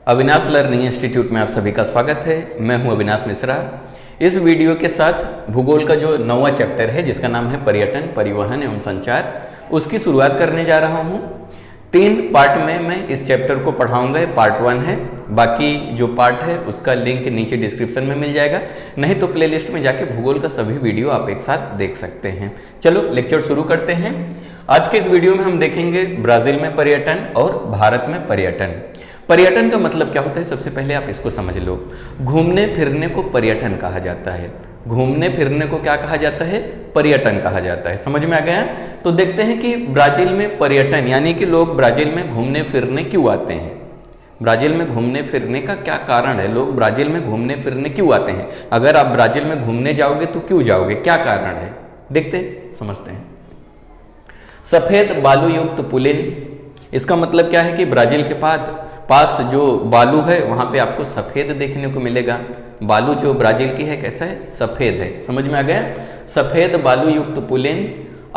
Avinash learning institute में आप सभी का स्वागत है। मैं हूं अविनाश मिश्रा। इस वीडियो के साथ भूगोल का जो 9वां चैप्टर है जिसका नाम है पर्यटन, परिवहन एवं संचार, उसकी शुरुआत करने जा रहा हूं। 3 पार्ट में मैं इस चैप्टर को पढ़ाऊंगा। पार्ट 1 है, बाकी जो पार्ट है उसका लिंक नीचे डिस्क्रिप्शन में मिल जाएगा, नहीं तो प्लेलिस्ट में जाके भूगोल का सभी वीडियो आप एक साथ देख सकते हैं। चलो लेक्चर शुरू करते हैं। आज के इस वीडियो में हम देखेंगे ब्राजील में पर्यटन और भारत में पर्यटन। पर्यटन का मतलब क्या होता है, सबसे पहले आप इसको समझ लो। घूमने फिरने को पर्यटन कहा जाता है। घूमने फिरने को क्या कहा जाता है? पर्यटन कहा जाता है। समझ में आ गया? तो देखते हैं कि ब्राजील में पर्यटन यानी कि लोग ब्राजील में घूमने फिरने क्यों आते हैं। ब्राजील में घूमने फिरने का क्या कारण है? लोग ब्राजील में घूमने फिरने क्यों आते हैं? अगर आप ब्राजील में घूमने जाओगे तो क्यों जाओगे, क्या कारण है, देखते हैं, समझते हैं। सफेद बालू युक्त पुलिन, इसका मतलब क्या है कि ब्राजील के पास जो बालू है वहां पे आपको सफेद देखने को मिलेगा। बालू जो ब्राजील की है कैसा है? सफेद है। समझ में आ गया? सफेद बालू युक्त पुलिन,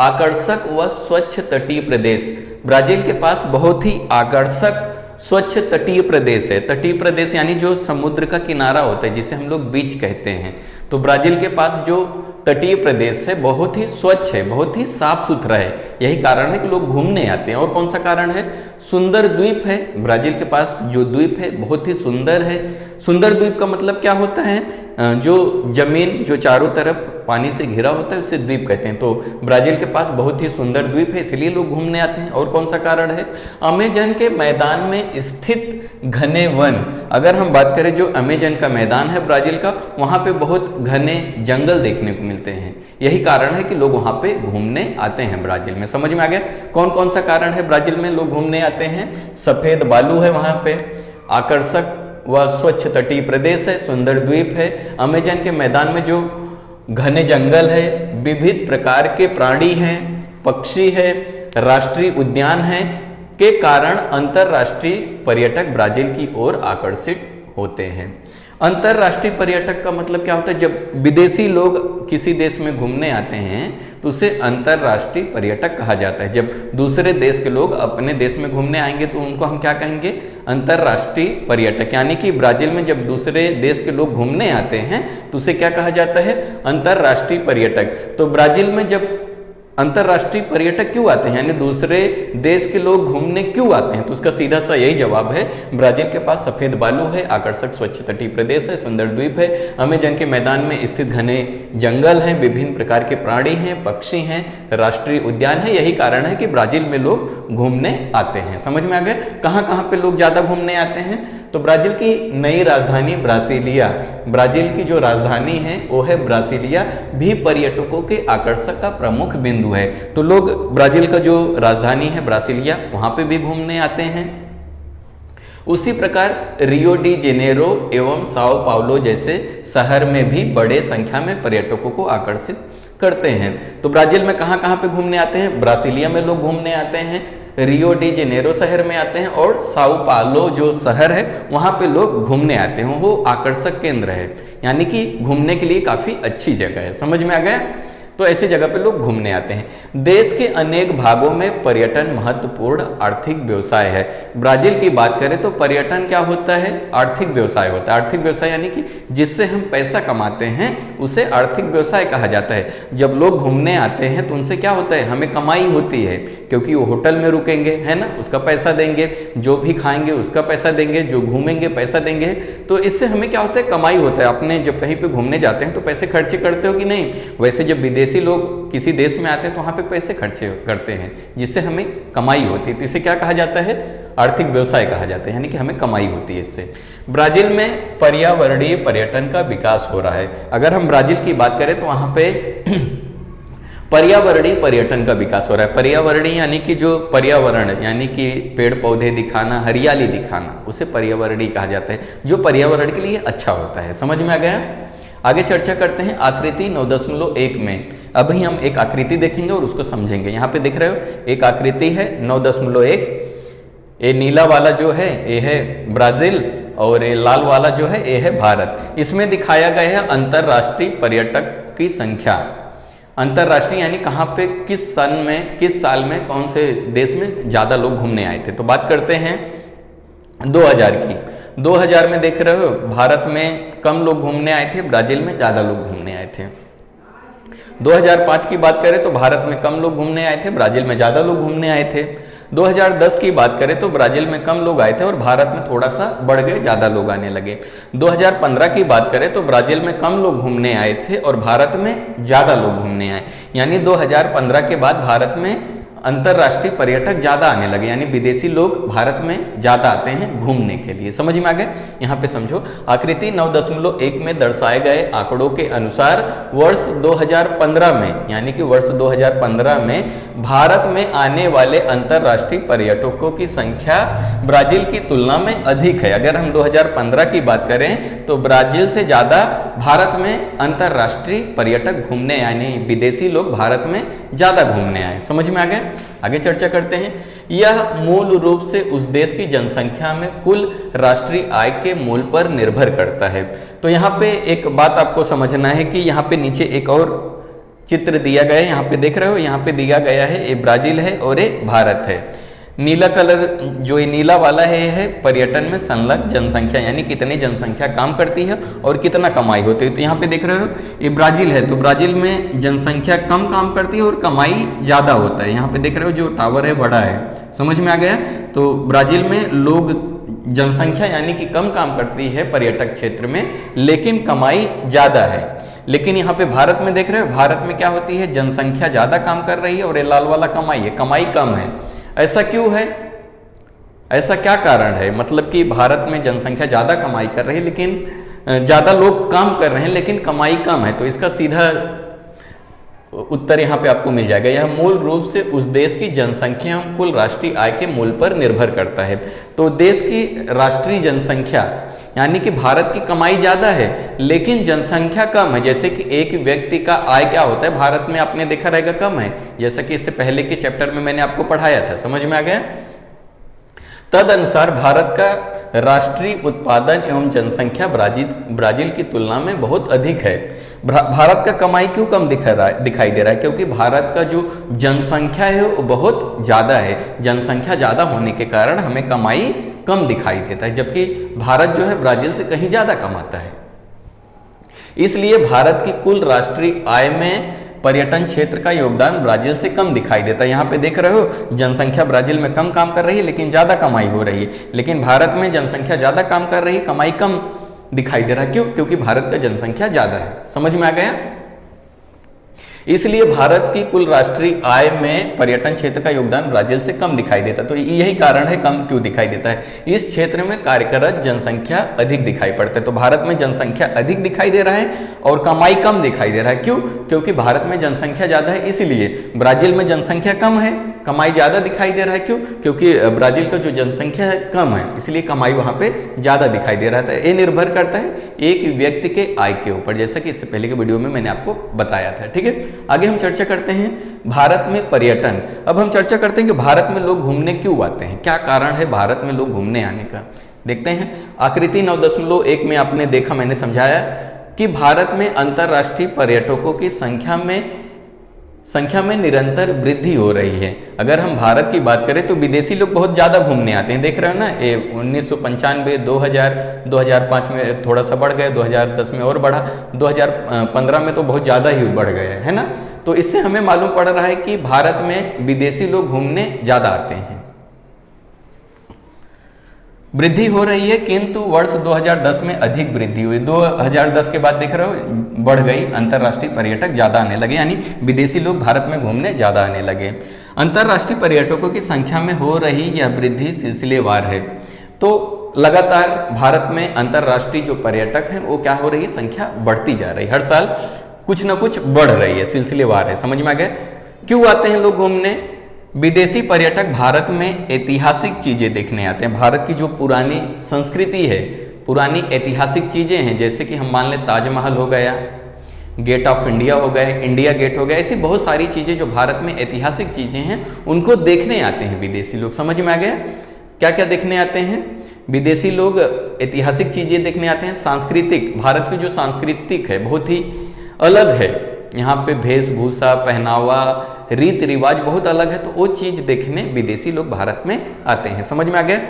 आकर्षक व स्वच्छ तटीय प्रदेश। ब्राजील के पास बहुत ही आकर्षक स्वच्छ तटीय प्रदेश है। तटीय प्रदेश यानी जो समुद्र का किनारा होता है जिसे हम लोग बीच कहते हैं। तो ब्राजील के पास जो तटीय प्रदेश है बहुत ही स्वच्छ है, बहुत ही साफ सुथरा है। यही कारण है कि लोग घूमने आते हैं। और कौन सा कारण है? सुंदर द्वीप है। ब्राजील के पास जो द्वीप है बहुत ही सुंदर है। सुंदर द्वीप का मतलब क्या होता है? जो जमीन जो चारों तरफ पानी से घिरा होता है उसे द्वीप कहते हैं। तो ब्राजील के पास बहुत ही सुंदर द्वीप है, इसलिए लोग घूमने आते हैं। और कौन सा कारण है? अमेजन के मैदान में स्थित घने वन। अगर हम बात करें जो अमेजन का मैदान है ब्राजील का, वहाँ पे बहुत घने जंगल देखने को मिलते हैं। यही कारण है कि लोग वहाँ पे घूमने आते हैं ब्राजील में। समझ में आ गया कौन कौन सा कारण है ब्राजील में लोग घूमने आते हैं? सफेद बालू है वहाँ पे, आकर्षक व स्वच्छ तटीय प्रदेश है, सुंदर द्वीप है, अमेजन के मैदान में जो घने जंगल है, विविध प्रकार के प्राणी हैं, पक्षी है, राष्ट्रीय उद्यान है, के कारण अंतरराष्ट्रीय पर्यटक ब्राजील की ओर आकर्षित होते हैं। अंतरराष्ट्रीय पर्यटक का मतलब क्या होता है? जब विदेशी लोग किसी देश में घूमने आते हैं तो उसे अंतरराष्ट्रीय पर्यटक कहा जाता है। जब दूसरे देश के लोग अपने देश में घूमने आएंगे तो उनको हम क्या कहेंगे? अंतरराष्ट्रीय पर्यटक। यानी कि ब्राजील में जब दूसरे देश के लोग घूमने आते हैं तो उसे क्या कहा जाता है? अंतरराष्ट्रीय पर्यटक। तो ब्राजील में जब अंतरराष्ट्रीय पर्यटक क्यों आते हैं यानी दूसरे देश के लोग घूमने क्यों आते हैं, तो उसका सीधा सा यही जवाब है, ब्राजील के पास सफेद बालू है, आकर्षक स्वच्छ तटीय प्रदेश है, सुंदर द्वीप है, अमेजन के मैदान में स्थित घने जंगल हैं, विभिन्न प्रकार के प्राणी हैं, पक्षी हैं, राष्ट्रीय उद्यान है। यही कारण है कि ब्राजील में लोग घूमने आते हैं। समझ में आ गए कहाँ कहाँ पे लोग ज्यादा घूमने आते हैं? तो ब्राजील की नई राजधानी ब्रासिलिया, ब्राजील की जो राजधानी है वो है ब्रासिलिया, भी पर्यटकों के आकर्षक का प्रमुख बिंदु है। तो लोग ब्राजील का जो राजधानी है ब्रासिलिया वहां पे भी घूमने आते हैं। उसी प्रकार रियो डी जेनेरो एवं साओ पाउलो जैसे शहर में भी बड़े संख्या में पर्यटकों को आकर्षित करते हैं। तो ब्राजील में कहाँ कहाँ पे घूमने आते हैं? ब्रासिलिया में लोग घूमने आते हैं, रियो डी जेनेरो शहर में आते हैं, और साओ पाउलो जो शहर है वहाँ पे लोग घूमने आते हैं। वो आकर्षक केंद्र है, यानी कि घूमने के लिए काफ़ी अच्छी जगह है। समझ में आ गया? तो ऐसी जगह पे लोग घूमने आते हैं। देश के अनेक भागों में पर्यटन महत्वपूर्ण आर्थिक व्यवसाय है। ब्राजील की बात करें तो पर्यटन क्या होता है? आर्थिक व्यवसाय होता है। आर्थिक व्यवसाय यानी कि जिससे हम पैसा कमाते हैं उसे आर्थिक व्यवसाय कहा जाता है। जब लोग घूमने आते हैं तो उनसे क्या होता है? हमें कमाई होती है, क्योंकि वो होटल में रुकेंगे, है ना, उसका पैसा देंगे, जो भी खाएंगे उसका पैसा देंगे, जो घूमेंगे पैसा देंगे। तो इससे हमें क्या होता है? कमाई होता है। आपने जब कहीं पे घूमने जाते हैं तो पैसे खर्चे करते हो कि नहीं? वैसे जब विदेशी लोग किसी देश में आते हैं तो वहाँ पे पैसे खर्चे करते हैं, जिससे हमें कमाई होती है। तो इसे क्या कहा जाता है? आर्थिक व्यवसाय कहा जाता है, यानी कि हमें कमाई होती है इससे। ब्राजील में पर्यावरणीय पर्यटन का विकास हो रहा है। अगर हम ब्राजील की बात करें तो वहाँ पे पर्यावरणीय पर्यटन का विकास हो रहा है। पर्यावरणीय यानी कि जो पर्यावरण यानी कि पेड़ पौधे दिखाना, हरियाली दिखाना, उसे पर्यावरणीय कहा जाता है, जो पर्यावरण के लिए अच्छा होता है। समझ में आ गया? आगे चर्चा करते हैं आकृति 9.1 में। अभी हम एक आकृति देखेंगे और उसको समझेंगे। यहाँ पे दिख रहे हो एक आकृति है 9.1। ये नीला वाला जो है ये है ब्राजील और ये लाल वाला जो है ये है भारत। इसमें दिखाया गया है अंतरराष्ट्रीय पर्यटक की संख्या। अंतरराष्ट्रीय यानी कहाँ पे किस साल में कौन से देश में ज़्यादा लोग घूमने आए थे। तो बात करते हैं 2000 की। 2000 में देख रहे हो भारत में कम लोग घूमने आए थे, ब्राजील में ज़्यादा लोग घूमने आए थे। 2005 की बात करें तो भारत में कम लोग घूमने आए थे, ब्राजील में ज़्यादा लोग घूमने आए थे। 2010 की बात करें तो ब्राजील में कम लोग आए थे और भारत में थोड़ा सा बढ़ गए, ज़्यादा लोग आने लगे। 2015 की बात करें तो ब्राजील में कम लोग घूमने आए थे और भारत में ज़्यादा लोग घूमने आए, यानी 2015 के बाद भारत में अंतर्राष्ट्रीय पर्यटक ज़्यादा आने लगे, यानी विदेशी लोग भारत में ज़्यादा आते हैं घूमने के लिए। समझ में आ गए? यहाँ पे समझो, आकृति 9.1 में दर्शाए गए आंकड़ों के अनुसार वर्ष 2015 में, यानी कि वर्ष 2015 में भारत में आने वाले अंतर्राष्ट्रीय पर्यटकों की संख्या ब्राजील की तुलना में अधिक है। अगर हम 2015 की बात करें तो ब्राजील से ज़्यादा भारत में अंतर्राष्ट्रीय पर्यटक घूमने, यानी विदेशी लोग भारत में ज़्यादा घूमने आए। समझ में आ गए? आगे चर्चा करते हैं। यह मूल रूप से उस देश की जनसंख्या में कुल राष्ट्रीय आय के मूल पर निर्भर करता है। तो यहाँ पे एक बात आपको समझना है कि यहाँ पे नीचे एक और चित्र दिया गया है, यहाँ पे देख रहे हो, यहाँ पे दिया गया है, ये ब्राजील है और ये भारत है। नीला कलर जो ये नीला वाला है पर्यटन में संलग्न जनसंख्या, यानी कितनी जनसंख्या काम करती है और कितना कमाई होती है। तो यहाँ पे देख रहे हो ये ब्राजील है, तो ब्राजील में जनसंख्या कम काम करती है और कमाई ज़्यादा होता है। यहाँ पे देख रहे हो जो टावर है बड़ा है। समझ में आ गया? तो ब्राजील में लोग जनसंख्या यानी कि कम काम करती है पर्यटक क्षेत्र में, लेकिन कमाई ज़्यादा है। लेकिन यहाँ पे भारत में देख रहे हो, भारत में क्या होती है, जनसंख्या ज़्यादा काम कर रही है और ये लाल वाला कमाई है, कमाई कम है। ऐसा क्यों है? ऐसा क्या कारण है? मतलब कि भारत में जनसंख्या ज़्यादा कमाई कर रही है, लेकिन ज़्यादा लोग काम कर रहे हैं लेकिन कमाई कम है। तो इसका सीधा उत्तर यहाँ पे आपको मिल जाएगा। यह मूल रूप से उस देश की जनसंख्या कुल राष्ट्रीय आय के मूल पर निर्भर करता है। तो देश की राष्ट्रीय जनसंख्या यानी कि भारत की कमाई ज़्यादा है लेकिन जनसंख्या कम है। जैसे कि एक व्यक्ति का आय क्या होता है भारत में, आपने देखा रहेगा, कम है, जैसा कि इससे पहले के चैप्टर में मैंने आपको पढ़ाया था। समझ में आ गया? तदनुसार भारत का राष्ट्रीय उत्पादन एवं जनसंख्या ब्राजील की तुलना में बहुत अधिक है। भारत का कमाई क्यों कम दिखाई दे रहा है? क्योंकि भारत का जो जनसंख्या है वो बहुत ज़्यादा है। जनसंख्या ज़्यादा होने के कारण हमें कमाई कम दिखाई देता है, जबकि भारत जो है ब्राजील से कहीं ज़्यादा कमाता है। इसलिए भारत की कुल राष्ट्रीय आय में पर्यटन क्षेत्र का योगदान ब्राजील से कम दिखाई देता है। यहाँ पे देख रहे हो जनसंख्या ब्राजील में कम काम कर रही है लेकिन ज़्यादा कमाई हो रही है, लेकिन भारत में जनसंख्या ज़्यादा काम कर रही है, कमाई कम दिखाई दे रहा है। क्यों? क्योंकि भारत का जनसंख्या ज़्यादा है। समझ में आ गया? इसलिए भारत की कुल राष्ट्रीय आय में पर्यटन क्षेत्र का योगदान ब्राजील से कम दिखाई देता। तो यही कारण है कम क्यों दिखाई देता है। इस क्षेत्र में कार्यरत जनसंख्या अधिक दिखाई पड़ता है। तो भारत में जनसंख्या अधिक दिखाई दे रहा है और कमाई कम दिखाई दे रहा है। क्यों? क्योंकि भारत में जनसंख्या ज़्यादा है, इसीलिए ब्राजील में जनसंख्या कम है, कमाई ज़्यादा दिखाई दे रहा है। क्यों? क्योंकि ब्राजील का जो जनसंख्या है कम है, इसलिए कमाई वहाँ पे ज़्यादा दिखाई दे रहा था। ये निर्भर करता है एक व्यक्ति के आय के ऊपर, जैसा कि इससे पहले के वीडियो में मैंने आपको बताया था। ठीक है, आगे हम चर्चा करते हैं भारत में पर्यटन। अब हम चर्चा करते हैं कि भारत में लोग घूमने क्यों आते हैं, क्या कारण है भारत में लोग घूमने आने का। देखते हैं आकृति 9.1 में आपने देखा, मैंने समझाया कि भारत में अंतर्राष्ट्रीय पर्यटकों की संख्या में निरंतर वृद्धि हो रही है। अगर हम भारत की बात करें तो विदेशी लोग बहुत ज़्यादा घूमने आते हैं। देख रहे हो ना, ये 1995, 2000, 2005 में थोड़ा सा बढ़ गए, 2010 में और बढ़ा, 2015 में तो बहुत ज़्यादा ही बढ़ गए है ना। तो इससे हमें मालूम पड़ रहा है कि भारत में विदेशी लोग घूमने ज़्यादा आते हैं, वृद्धि हो रही है। किंतु वर्ष 2010 में अधिक वृद्धि हुई। 2010 के बाद देख रहे हो बढ़ गई, अंतर्राष्ट्रीय पर्यटक ज़्यादा आने लगे, यानी विदेशी लोग भारत में घूमने ज़्यादा आने लगे। अंतर्राष्ट्रीय पर्यटकों की संख्या में हो रही यह वृद्धि सिलसिलेवार है। तो लगातार भारत में अंतर्राष्ट्रीय जो पर्यटक हैं वो क्या हो रही है, संख्या बढ़ती जा रही है, हर साल कुछ ना कुछ बढ़ रही है, सिलसिलेवार है। समझ में आ गया? क्यों आते हैं लोग घूमने? विदेशी पर्यटक भारत में ऐतिहासिक चीज़ें देखने आते हैं। भारत की जो पुरानी संस्कृति है, पुरानी ऐतिहासिक चीज़ें हैं, जैसे कि हम मान लें ताजमहल हो गया, गेट ऑफ इंडिया हो गए, इंडिया गेट हो गया, ऐसी बहुत सारी चीज़ें जो भारत में ऐतिहासिक चीज़ें हैं उनको देखने आते हैं विदेशी लोग। समझ में आ गया? क्या क्या देखने आते हैं विदेशी लोग? ऐतिहासिक चीज़ें देखने आते हैं। सांस्कृतिक, भारत की जो सांस्कृतिक है बहुत ही अलग है, यहाँ पे वेशभूषा, पहनावा, रीति रिवाज बहुत अलग है, तो वो चीज़ देखने विदेशी लोग भारत में आते हैं। समझ में आ गया?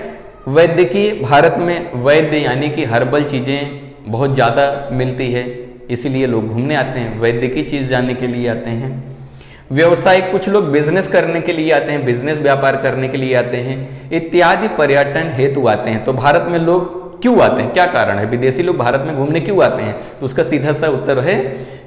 वैद्यकीय, भारत में वैद्य यानी कि हर्बल चीज़ें बहुत ज़्यादा मिलती है, इसीलिए लोग घूमने आते हैं, वैद्यकीय चीज़ जानने के लिए आते हैं। व्यवसाय, कुछ लोग बिजनेस करने के लिए आते हैं, बिजनेस व्यापार करने के लिए आते हैं, इत्यादि पर्यटन हेतु आते हैं। तो भारत में लोग क्यों आते हैं, क्या कारण है, विदेशी लोग भारत में घूमने क्यों आते हैं? तो उसका सीधा सा उत्तर है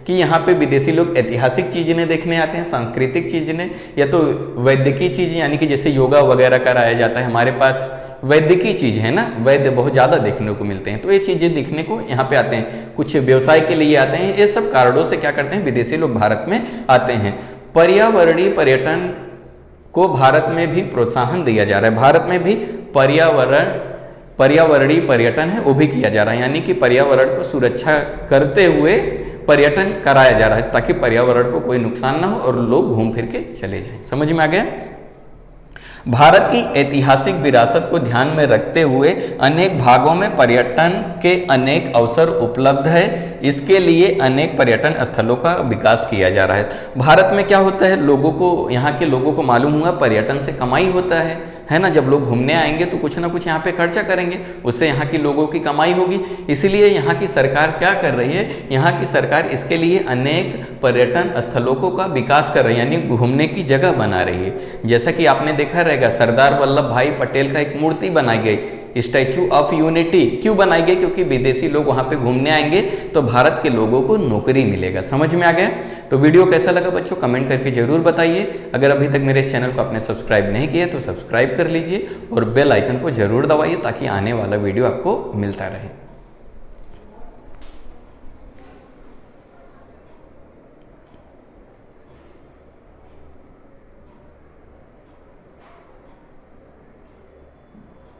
कि यहाँ पे विदेशी लोग ऐतिहासिक चीज़ें देखने आते हैं, सांस्कृतिक चीज़ें, या तो वैद्यकीय चीज़ें यानी कि जैसे योगा वगैरह कराया जाता है, हमारे पास वैद्यकीय चीज़ है ना, वैद्य बहुत ज़्यादा देखने को मिलते हैं, तो ये चीज़ें दिखने को यहाँ पे आते हैं। कुछ व्यवसाय के लिए आते हैं, ये सब कारणों से क्या करते हैं, विदेशी लोग भारत में आते हैं। पर्यावरणीय पर्यटन को भारत में भी प्रोत्साहन दिया जा रहा है, भारत में भी पर्यावरणीय पर्यटन है वो भी किया जा रहा है, यानी कि पर्यावरण को सुरक्षा करते हुए पर्यटन कराया जा रहा है ताकि पर्यावरण को कोई नुकसान ना हो और लोग घूम फिर के चले जाएं। समझ में आ गया? भारत की ऐतिहासिक विरासत को ध्यान में रखते हुए अनेक भागों में पर्यटन के अनेक अवसर उपलब्ध है, इसके लिए अनेक पर्यटन स्थलों का विकास किया जा रहा है। भारत में क्या होता है, लोगों को, यहाँ के लोगों को मालूम हुआ पर्यटन से कमाई होता है ना, जब लोग घूमने आएंगे तो कुछ ना कुछ यहाँ पे खर्चा करेंगे, उससे यहाँ की लोगों की कमाई होगी, इसलिए यहाँ की सरकार क्या कर रही है, यहाँ की सरकार इसके लिए अनेक पर्यटन स्थलों का विकास कर रही है, यानी घूमने की जगह बना रही है। जैसा कि आपने देखा रहेगा, सरदार वल्लभ भाई पटेल का एक मूर्ति बनाई गई, स्टैचू ऑफ यूनिटी, क्यों बनाई गई, क्योंकि विदेशी लोग वहां पे घूमने आएंगे तो भारत के लोगों को नौकरी मिलेगा। समझ में आ गया? तो वीडियो कैसा लगा बच्चों, कमेंट करके जरूर बताइए। अगर अभी तक मेरे इस चैनल को आपने सब्सक्राइब नहीं किया तो सब्सक्राइब कर लीजिए और बेल आइकन को जरूर दबाइए ताकि आने वाला वीडियो आपको मिलता रहे।